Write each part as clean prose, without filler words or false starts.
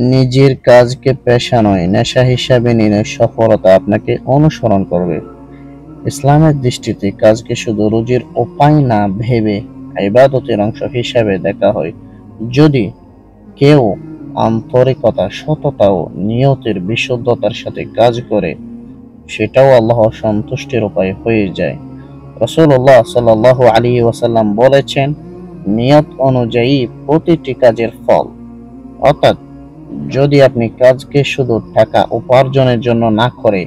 নিজের কাজকে পেশা নয়, নেশা হিসাবে নিলে সফলতা আপনাকে অনুসরণ করবে। ইসলামের দৃষ্টিতে কাজকে শুধু রুজির উপায় না ভেবে ইবাদতের অংশ হিসাবে দেখা হয়। যদি কেউ আন্তরিকতা, সততা ও নিয়তের বিশুদ্ধতার সাথে কাজ করে, সেটাও আল্লাহর সন্তুষ্টির উপায় হয়ে যায়। রাসূলুল্লাহ সাল্লাল্লাহু আলাইহি ওয়াসাল্লাম বলেছেন, নিয়ত অনুযায়ী প্রতিটি কাজের ফল। অর্থাৎ যদি আপনি কাজকে শুধু টাকা উপার্জনের জন্য না করে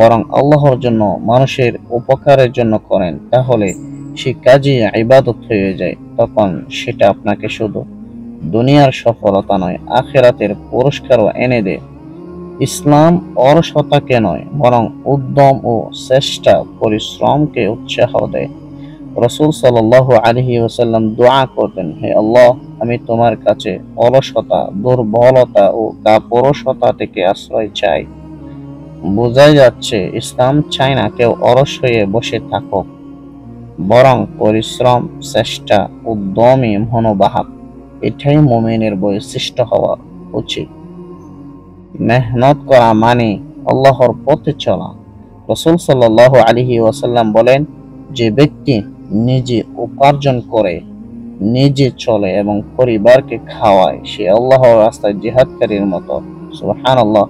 বরং আল্লাহর জন্য, মানুষের উপকারের জন্য করেন, তাহলে সেই কাজই ইবাদত হয়ে যায়। তখন সেটা আপনাকে শুধু দুনিয়ার সফলতা নয়, আখিরাতের পুরস্কারও এনে দেয়। ইসলাম অলসতাকে নয়, বরং উদ্যম ও চেষ্টা, পরিশ্রমকে উৎসাহ দেয়। রাসূল সাল্লাল্লাহু আলাইহি ওয়াসাল্লাম দোয়া করতেন, হে আল্লাহ, আমি তোমার কাছে অলসতা, দুর্বলতা ও কাপুরুষতা থেকে আশ্রয় চাই। বোঝাই যাচ্ছে ইসলাম চায় না কেউ অলস হয়ে বসে থাকুক, বরং পরিশ্রম, চেষ্টা, উদ্যমী মনোভাব, এটাই মুমিনের বৈশিষ্ট্য হওয়া উচিত। মেহনত করা মানে আল্লাহর পথে চলা। রাসূল সাল্লাল্লাহু আলাইহি ওয়াসাল্লাম বলেন, যে ব্যক্তি নিজে উপার্জন করে, নিজে চলে এবং পরিবারকে খাওয়ায়, সে আল্লাহর রাস্তায় জিহাদকারীর মতো। সুবহানাল্লাহ।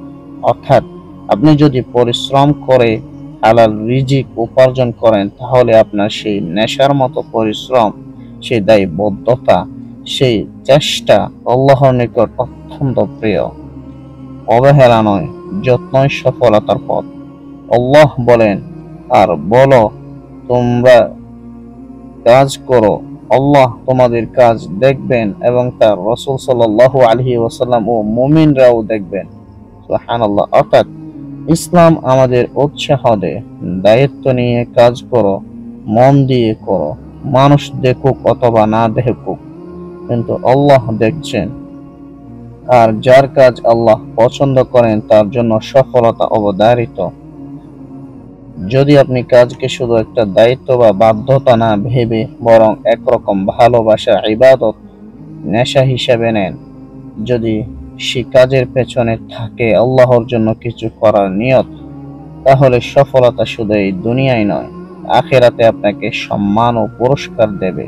অর্থাৎ আপনি যদি পরিশ্রম করে হালাল রিজিক উপার্জন করেন, তাহলে আপনার সেই নেশার মতো পরিশ্রম, সেই দায়বদ্ধতা, সেই চেষ্টা আল্লাহর নিকট অত্যন্ত প্রিয়। অবহেলা নয়, যত্নই সফলতার পথ। আল্লাহ বলেন, আর বলো, তোমরা কাজ করো, আল্লাহ তোমাদের কাজ দেখবেন এবং তার রাসূল সাল্লাল্লাহু আলাইহি ওয়াসাল্লাম ও মুমিনরাও দেখবেন। সুবহানাল্লাহ। অর্থাৎ ইসলাম আমাদের উৎসাহ দেয়, দায়িত্ব নিয়ে কাজ করো, মন দিয়ে করো। মানুষ দেখুক অথবা না দেখুক, কিন্তু আল্লাহ দেখছেন। আর যার কাজ আল্লাহ পছন্দ করেন তার জন্য সফলতা অবধারিত। যদি আপনি কাজকে শুধু একটা দায়িত্ব বা বাধ্যতা না ভেবে বরং একরকম ভালোবাসা, ইবাদত, নেশা হিসেবে নেন, যদি সে কাজের পেছনে থাকে আল্লাহর জন্য কিছু করার নিয়ত, তাহলে সফলতা শুধু এই দুনিয়ায় নয়, আখিরাতে আপনাকে সম্মান ও পুরস্কার দেবে।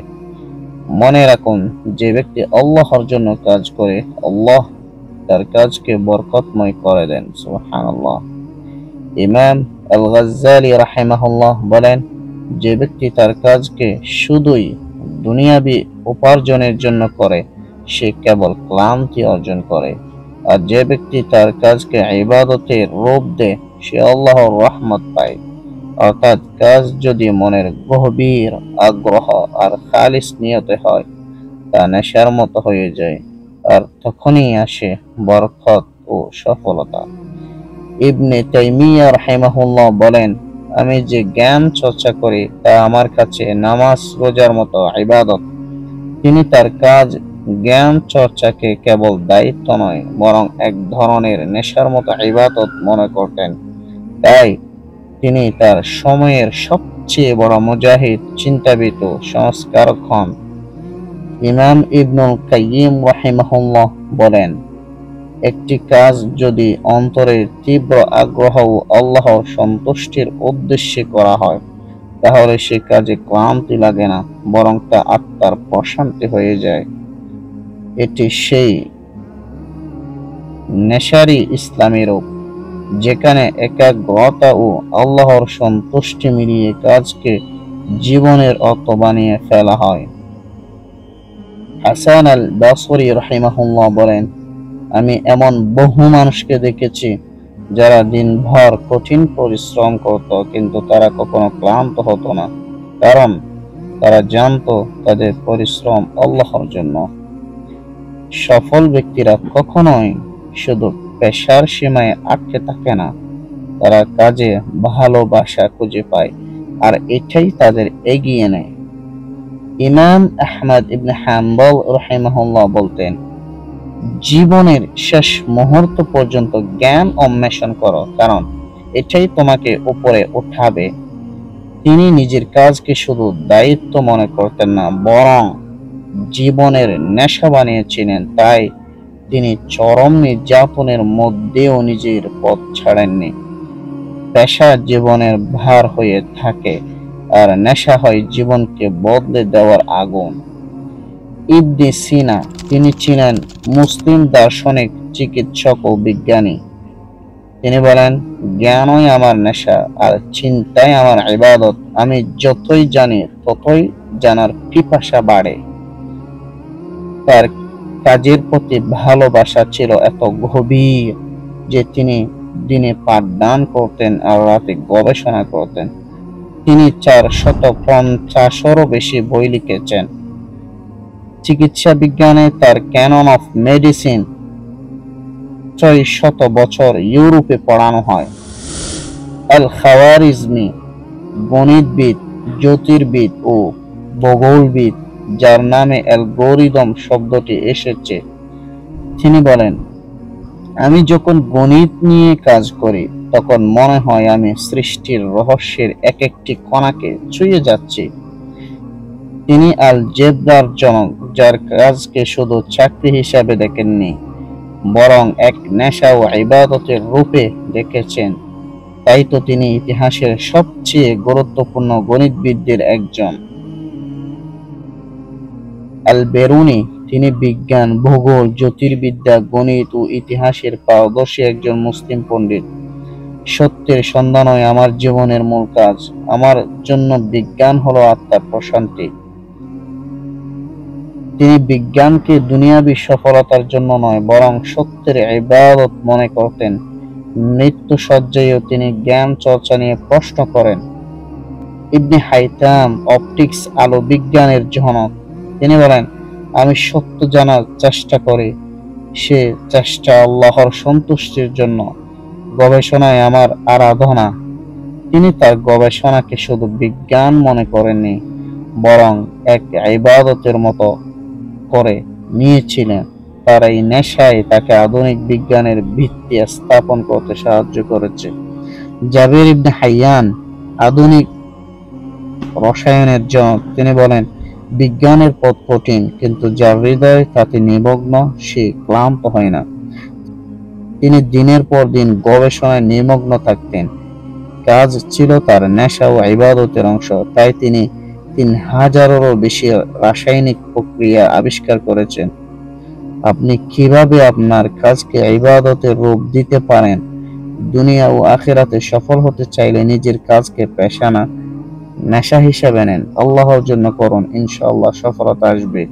মনে রাখুন, যে ব্যক্তি আল্লাহর জন্য কাজ করে, আল্লাহ তার কাজকে বরকতময় করে দেন। সুবহানাল্লাহ। ইমাম আল গাজ্জালি রাহিমাহুল্লাহ বলেন, যে ব্যক্তি তার কাজকে শুধুই দুনিয়াবি উপার্জনের জন্য করে, সে কেবল ক্লান্তি অর্জন করে। আর যে ব্যক্তি তার কাজকে ইবাদতের রূপ দেয়, সে আল্লাহর রহমত পায়। অর্থাৎ কাজ যদি মনের গভীর আগ্রহ আর খালিস নিয়তে হয়, তা নেশার মতো হয়ে যায়, আর তখনই আসে বরকত ও সফলতা। ইবনে তাইমিয়া রাহিমাহুল্লাহ বলেন, আমি যে জ্ঞান চর্চা করি তা আমার কাছে নামাজ রোজার মতো ইবাদত। তিনি তার কাজ, জ্ঞান চর্চাকে কেবল দায়িত্ব নয়, বরং এক ধরনের নেশার মতো ইবাদত মনে করতেন। তাই তিনি তার সময়ের সবচেয়ে বড় মুজাহিদ, চিন্তাবিদ ও সংস্কারক হন। ইমাম ইবনুল কাইয়িম রাহিমাহুল্লাহ বলেন, একটি কাজ যদি অন্তরের তীব্র আগ্রহ ও আল্লাহর সন্তুষ্টির উদ্দেশ্যে করা হয়, তাহলে সে কাজে ক্লান্তি লাগে না, বরং তা আত্মার প্রশান্তি হয়ে যায়। এটি সেই নেশারি ইসলামী রূপ, যেখানে একাগ্রতা ও আল্লাহর সন্তুষ্টি মিলিয়ে কাজকে জীবনের অর্থ বানিয়ে ফেলা হয়। হাসান আল বসরি রাহিমাহুল্লাহ বলেন, আমি এমন বহু মানুষকে দেখেছি যারা দিনভর কঠিন পরিশ্রম করত, কিন্তু তারা কখনো ক্লান্ত হতো না, কারণ তারা জানতো তাদের পরিশ্রম আল্লাহর জন্য। সফল ব্যক্তিরা কখনোই শুধু পেশার সীমায় আটকে থাকে না, তারা কাজে ভালোবাসা খুঁজে পায়, আর এটাই তাদের এগিয়ে নেয়। ইমাম আহমদ ইবনে হাম্বল রাহিমাহুল্লাহ বলতেন, জীবনের শেষ মুহূর্ত পর্যন্ত জ্ঞান অন্বেষণ করো, কারণ এটাই তোমাকে উপরে উঠাবে। তিনি নিজের কাজকে শুধু দায়িত্ব মনে করতেন না, বরং জীবনের নেশা বানিয়েছিলেন। তাই তিনি চরম নির্যাতনের মধ্যেও নিজের পথ ছাড়েননি। পেশা জীবনের ভার হয়ে থাকে, আর নেশা হয় জীবনকে বদলে দেওয়ার আগুন। ইবনে সিনা, তিনি ছিলেন মুসলিম দার্শনিক, চিকিৎসক ও বিজ্ঞানী। তিনি বলেন, জ্ঞানই আমার নেশা, আর চিন্তাই আমার ইবাদত। আমি যতই জানি ততই জানার পিপাসা বাড়ে। তার কাজের প্রতি ভালোবাসা ছিল এত গভীর যে তিনি দিনে পাঠদান করতেন আর রাতে গবেষণা করতেন। তিনি 450-এরও বেশি বই লিখেছেন। চিকিৎসা বিজ্ঞানে তার ক্যানন অফ মেডিসিন 600 বছর ইউরোপে পড়ানো হয়। আল খাওয়ারিজমি, গণিতবিদ, জ্যোতির্বিদ ও ভূগোলবিদ, যার নামে অ্যালগরিদম শব্দটি এসেছে, তিনি বলেন, আমি যখন গণিত নিয়ে কাজ করি তখন মনে হয় আমি সৃষ্টির রহস্যের এক একটি কণাকে ছুঁয়ে যাচ্ছি। তিনি আলজেব্রার জনক, যার কাজকে শুধু চাকরি হিসাবে দেখেননি, বরং এক নেশা ও ইবাদতের রূপে দেখেছেন। তাই তো তিনি ইতিহাসের সবচেয়ে গুরুত্বপূর্ণ গণিতবিদদের একজন। আল বেরুনি, তিনি বিজ্ঞান, ভূগোল, জ্যোতির্বিদ্যা, গণিত ও ইতিহাসের পারদর্শী একজন মুসলিম পণ্ডিত। সত্যের সন্ধানই আমার জীবনের মূল কাজ। আমার জন্য বিজ্ঞান হলো আত্মার প্রশান্তি। তিনি বিজ্ঞানকে দুনিয়াবী সফলতার জন্য নয়, বরং সত্যের ইবাদত মনে করতেন। মৃত্যুশয্যায়ও তিনি জ্ঞান চর্চা নিয়ে প্রশ্ন করেন। ইবনে হাইতাম, অপটিক্স, আলো বিজ্ঞানের জনক, তিনি বলেন, আমি সত্য জানার চেষ্টা করি, সে চেষ্টা আল্লাহর সন্তুষ্টির জন্য। গবেষণায় আমার আরাধনা। তিনি তার গবেষণাকে শুধু বিজ্ঞান মনে করেননি, বরং এক ইবাদতের মতো করে নিয়েছিলেন। তার এই নেশাই তাকে আধুনিক বিজ্ঞানের ভিত্তি স্থাপন করতে সাহায্য করেছে। জাবির ইবনে হাইয়ান, আধুনিক রসায়নের জনক, তিনি বলেন, বিজ্ঞানের পথ কঠিন, কিন্তু যার হৃদয় তাতে নিমগ্ন সে ক্লান্ত হয় না। তিনি দিনের পর দিন গবেষণায় নিমগ্ন থাকতেন। কাজ ছিল তার নেশা ও ইবাদতের অংশ। তাই তিনি 3000-এরও বেশি রাসায়নিক প্রক্রিয়া আবিষ্কার করেছেন। আপনি কিভাবে আপনার কাজকে ইবাদতের রূপ দিতে পারেন? দুনিয়া ও আখিরাতে সফল হতে চাইলে নিজের কাজকে পেশা না, নেশা হিসেবে নেন। আল্লাহর জন্য করুন, ইনশাআল্লাহ সফলতা আসবে।